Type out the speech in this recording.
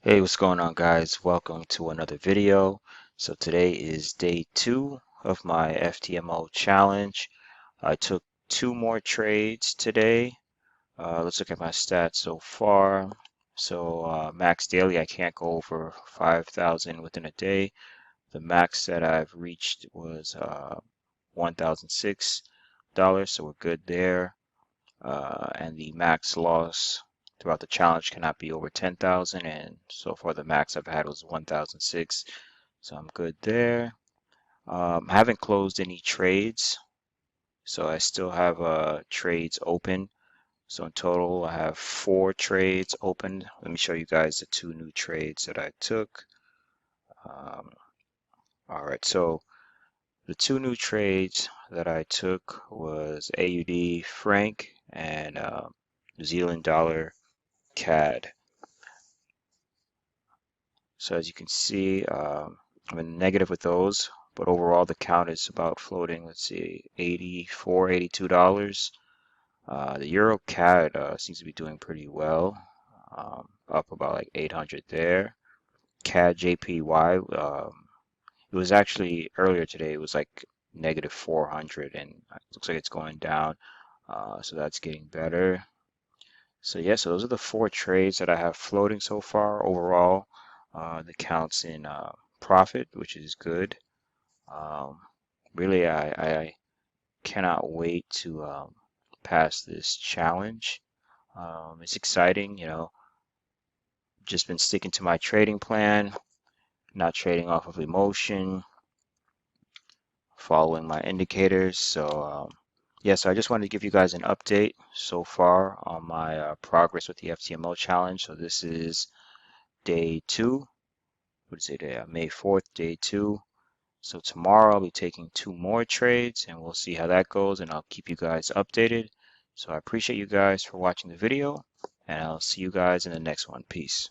Hey, what's going on, guys? Welcome to another video. So today is day 2 of my Ftmo challenge. I took 2 more trades today. Let's look at my stats so far. So max daily, I can't go over 5,000 within a day. The max that I've reached was $1,006, so we're good there. And the max loss throughout the challenge cannot be over 10,000, and so far the max I've had was 1,006, so I'm good there. I haven't closed any trades, so I still have trades open. So in total, I have 4 trades open. Let me show you guys the 2 new trades that I took. Um, all right, so the 2 new trades that I took was AUD franc and New Zealand dollar CAD. So as you can see, I'm in negative with those, but overall the count is about floating, let's see, $84, $82. The Euro CAD seems to be doing pretty well, up about like 800 there. CAD JPY, it was actually earlier today, it was like negative 400, and it looks like it's going down, so that's getting better. So yeah, so those are the 4 trades that I have floating so far. Overall, the counts in profit, which is good. Um, really, I cannot wait to pass this challenge. It's exciting, just been sticking to my trading plan, not trading off of emotion, following my indicators. So yeah, so I just wanted to give you guys an update so far on my progress with the FTMO challenge. So this is day 2. What is it? May 4th, day 2. So tomorrow I'll be taking 2 more trades and we'll see how that goes, and I'll keep you guys updated. So I appreciate you guys for watching the video, and I'll see you guys in the next one. Peace.